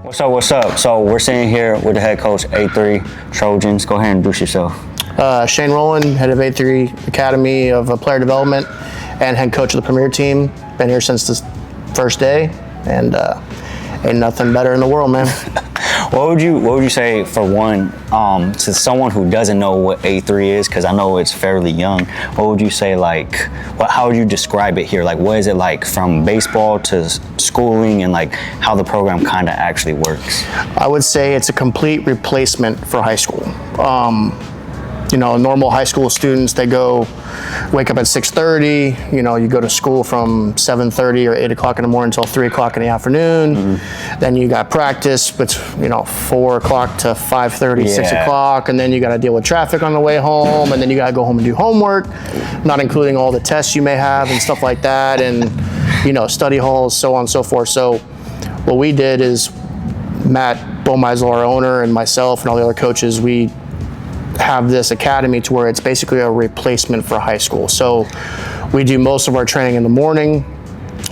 What's up, what's up? So we're sitting here with the head coach, A3 Trojans. Go ahead and introduce yourself. Shane Rowland, head of A3 Academy of Player Development and head coach of the Premier Team. Been here since the first day, and ain't nothing better in the world, man. What would you say, for one, to someone who doesn't know what A3 is, because I know it's fairly young, what would you say, like, how would you describe it here? Like, what is it like from baseball to schooling, and like how the program kind of actually works? I would say it's a complete replacement for high school. You know, normal high school students, they wake up at 6:30, you know, you go to school from 7:30 or 8 o'clock in the morning until 3 o'clock in the afternoon. Mm-hmm. Then you got practice, but 4 o'clock to 5:30, 6 o'clock, and then you got to deal with traffic on the way home, and then you got to go home and do homework, not including all the tests you may have and stuff like that, and, study halls, so on and so forth. So what we did is Matt Bomeisel, our owner, and myself and all the other coaches, we have this academy to where it's basically a replacement for high school. So we do most of our training in the morning.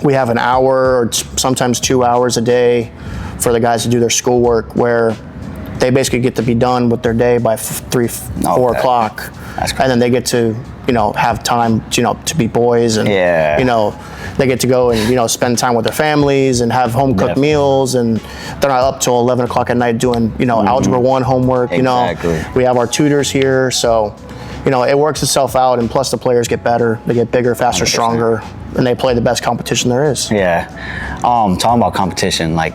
We have an hour or sometimes 2 hours a day for the guys to do their schoolwork, where they basically get to be done with their day by 4 o'clock. And then they get to, have time, to be boys, and, they get to go and, spend time with their families and have home cooked meals, and they're not up till 11 o'clock at night doing, Algebra 1 homework, We have our tutors here, so, it works itself out, and plus the players get better, they get bigger, faster, 100%. Stronger, and they play the best competition there is. Yeah. Talking about competition, like,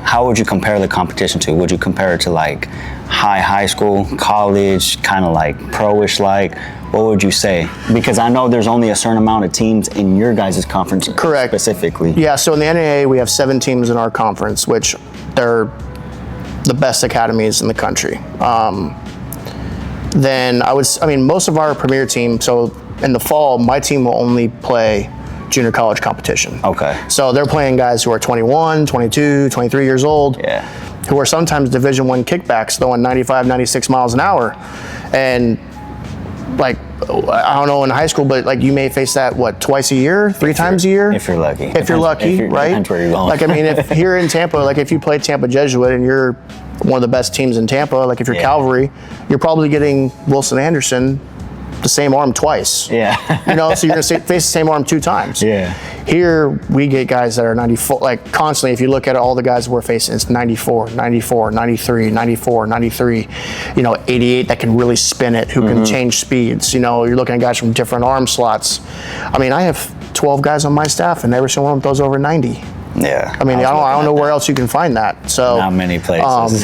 how would you compare the competition to? Would you compare it to like high school, college, kind of like pro-ish like? What would you say? Because I know there's only a certain amount of teams in your guys' conference. Correct. Specifically. Yeah, so in the NAA we have 7 teams in our conference, which they're the best academies in the country. Then most of our premier team, so in the fall, my team will only play junior college competition. Okay. So they're playing guys who are 21, 22, 23 years old, who are sometimes Division I kickbacks, throwing 95, 96 miles an hour. And like, I don't know in high school, but like you may face that, twice a year, 3 times a year? If you're lucky. If you're lucky, right? Depends where you're going. Like, if here in Tampa, like if you play Tampa Jesuit and you're one of the best teams in Tampa, like if you're Calvary, you're probably getting Wilson Anderson the same arm twice. Yeah. So you're gonna face the same arm 2 times. Yeah. Here we get guys that are 94, like constantly. If you look at all the guys we're facing, it's 94, 94, 93, 94, 93, 88 that can really spin it, who can change speeds. You're looking at guys from different arm slots. I have 12 guys on my staff, and every single one throws over 90. Yeah. I don't know where else you can find that. So not many places.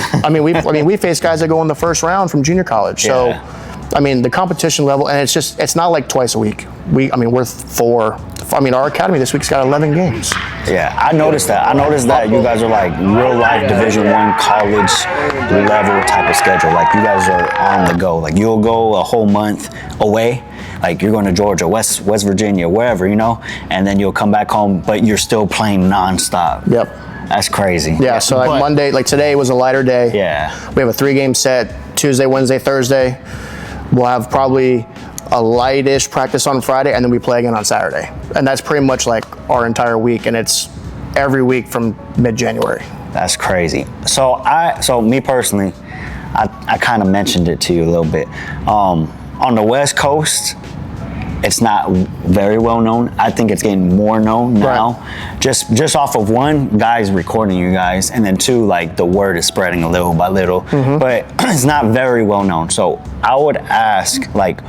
we face guys that go in the first round from junior college. So the competition level, and it's not like twice a week. We're 4. Our academy this week's got 11 games. Yeah, I noticed that. You guys are like real life Division I college level type of schedule. Like you guys are on the go. Like you'll go a whole month away. Like you're going to Georgia, West Virginia, wherever, and then you'll come back home, but you're still playing nonstop. Yep. That's crazy. Yeah, so like Monday, like today was a lighter day. Yeah. We have a 3-game set, Tuesday, Wednesday, Thursday. We'll have probably a lightish practice on Friday, and then we play again on Saturday. And that's pretty much like our entire week, and it's every week from mid-January. That's crazy. So me personally, I kind of mentioned it to you a little bit. On the West Coast, it's not very well known. I think it's getting more known now. Right. Just off of 1, guys recording you guys, and then 2, like the word is spreading a little by little. Mm-hmm. But it's not very well known. So I would ask, like,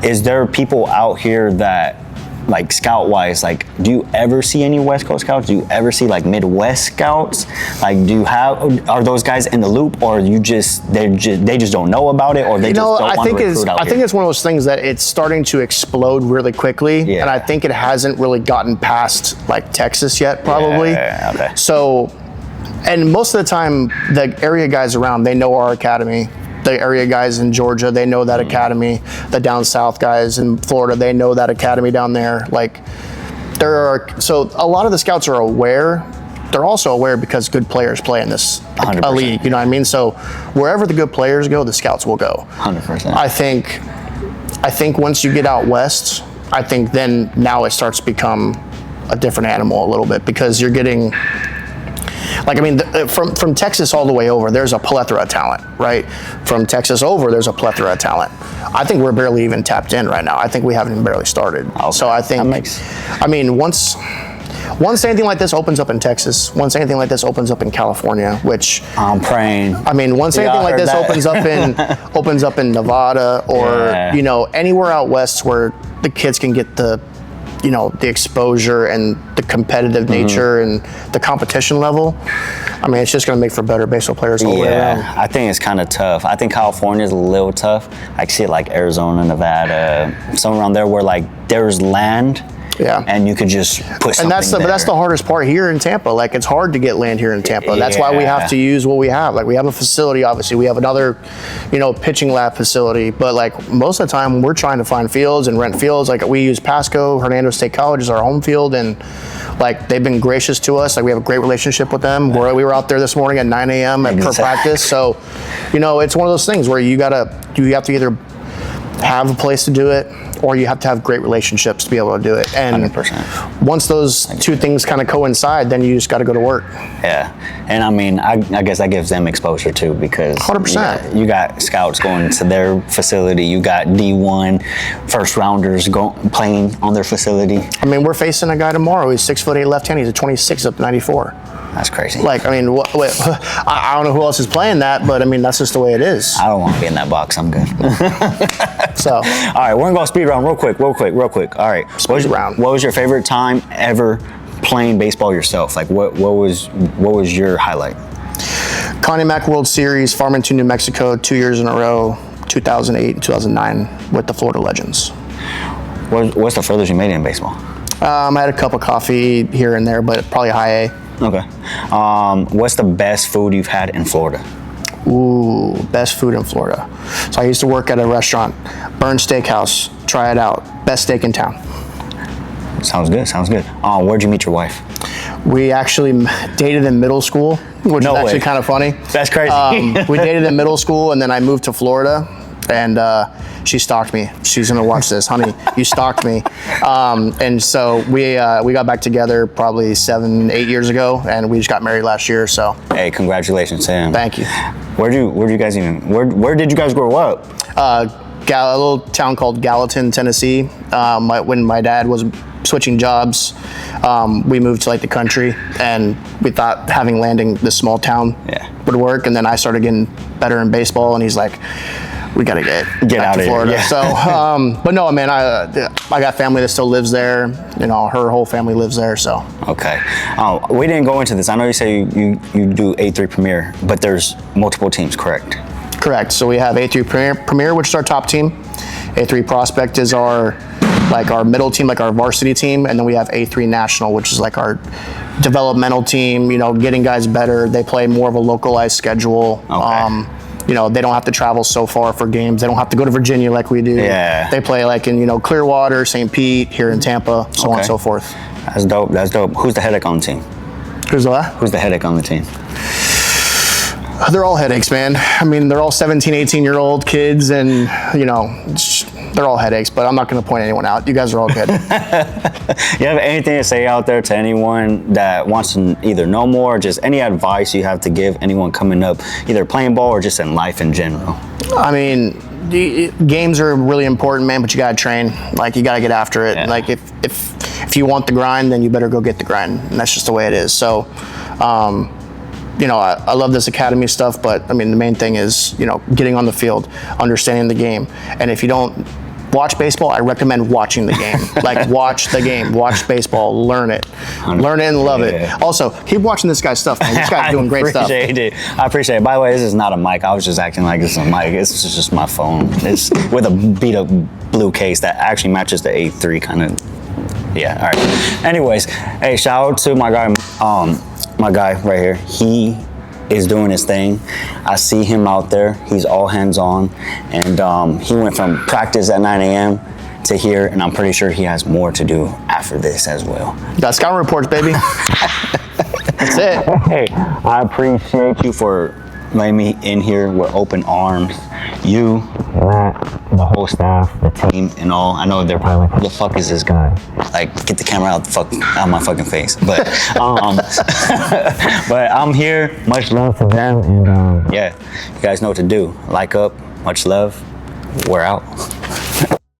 is there people out here that, like scout wise, like do you ever see any West Coast scouts? Do you ever see like Midwest scouts? Like are those guys in the loop, or they just don't know about it, or they just don't want to recruit out here? I think it's one of those things that it's starting to explode really quickly, and I think it hasn't really gotten past like Texas yet, probably. Yeah, okay. So, and most of the time, the area guys around, they know our academy. The area guys in Georgia, they know that academy. The down south guys in Florida, they know that academy down there. Like, so a lot of the scouts are aware. They're also aware because good players play in this league. You know what I mean? So wherever the good players go, the scouts will go. 100%. I think once you get out west, I think then now it starts to become a different animal a little bit, because you're getting Like, I mean, from Texas all the way over, there's a plethora of talent, right? From Texas over, there's a plethora of talent. I think we're barely even tapped in right now. I think we haven't even barely started. Okay. So I think, I mean, once anything like this opens up in Texas, once anything like this opens up in California, which I'm praying. I mean, once anything like this opens up in Nevada or, you know, anywhere out west where the kids can get the, you know, the exposure and the competitive nature and the competition level, I mean, it's just going to make for better baseball players all the way around. I think it's kind of tough. I think California is a little tough. I see it like Arizona, Nevada, somewhere around there where like there's land. Yeah, and you could just put something but that's the hardest part here in Tampa. Like, it's hard to get land here in Tampa. That's why we have to use what we have. Like, we have a facility, obviously. We have another, you know, pitching lab facility. But like most of the time, when we're trying to find fields and rent fields, like we use Pasco, Hernando State College is our home field, and like they've been gracious to us. Like, we have a great relationship with them. We were out there this morning at 9 a.m. for practice. So, you know, it's one of those things where you have to either have a place to do it, or you have to have great relationships to be able to do it. And 100%. Once those two things kind of coincide, then you just got to go to work. Yeah, and I mean, I guess that gives them exposure too, because 100%. You got scouts going to their facility. You got D1 first rounders playing on their facility. I mean, we're facing a guy tomorrow. He's 6'8" left-handed. He's a 26 up to 94. That's crazy. Like, I mean, I don't know who else is playing that, but I mean, that's just the way it is. I don't want to be in that box. I'm good. So, all right, we're gonna go speed round real quick. All right, round. What was your favorite time ever playing baseball yourself? Like, what was your highlight? Connie Mack World Series, Farmington, New Mexico, 2 years in a row, 2008 and 2009 with the Florida Legends. What's the furthest you made it in baseball? I had a cup of coffee here and there, but probably high A. Okay. What's the best food you've had in Florida? Ooh, best food in Florida. So I used to work at a restaurant, Burn Steakhouse. Try it out. Best steak in town. Sounds good. Where'd you meet your wife? We actually dated in middle school, which is actually kind of funny. That's crazy. We dated in middle school, and then I moved to Florida, and she stalked me. She's gonna watch this, honey. You stalked me, and so we got back together probably 7-8 years ago, and we just got married last year. So hey, congratulations to him. Thank you. Where did you guys grow up? A little town called Gallatin, Tennessee. When my dad was switching jobs, we moved to like the country, and we thought having land in this small town would work. And then I started getting better in baseball, and he's like, we got to get back to Florida. Yeah. So, but no, man, I got family that still lives there. You know, her whole family lives there. So. Okay. We didn't go into this. I know you say you do A3 Premier, but there's multiple teams, correct? Correct. So we have A3 Premier, which is our top team. A3 Prospect is our middle team, like our varsity team, and then we have A3 National, which is like our developmental team. You know, getting guys better. They play more of a localized schedule. Okay. You know, they don't have to travel so far for games. They don't have to go to Virginia like we do. Yeah. They play like in, you know, Clearwater, St. Pete, here in Tampa, so on and so forth. That's dope. Who's the headache on the team? Who's what? Who's the headache on the team? They're all headaches, man. I mean, they're all 17, 18-year-old kids, and, you know, they're all headaches, but I'm not going to point anyone out. You guys are all good. You have anything to say out there to anyone that wants to either know more, or just any advice you have to give anyone coming up, either playing ball or just in life in general? I mean, games are really important, man, but you got to train. Like, you got to get after it. Yeah. Like, if you want the grind, then you better go get the grind, and that's just the way it is. So, you know, I love this academy stuff, but I mean, the main thing is, you know, getting on the field, understanding the game. And if you don't watch baseball, I recommend watching the game. Like, watch the game, watch baseball, learn it and love it. Also, keep watching this guy's stuff, man. This guy's doing great stuff. I appreciate it. By the way, this is not a mic. I was just acting like this is a mic. This is just my phone. It's with a beat up blue case that actually matches the A3 kind of. Yeah, all right. Anyways, hey, shout out to my guy right here. He is doing his thing. I see him out there. He's all hands on, and he went from practice at 9 a.m. to here, and I'm pretty sure he has more to do after this as well. Got scouting reports, baby. That's it. Hey, I appreciate you for letting me in here with open arms. You, Matt, the whole staff, the team, and all. I know they're probably like, who the fuck is this guy? Like, get the camera out my fucking face. But, but I'm here. Much love to them, and yeah, you guys know what to do. Like up. Much love. We're out.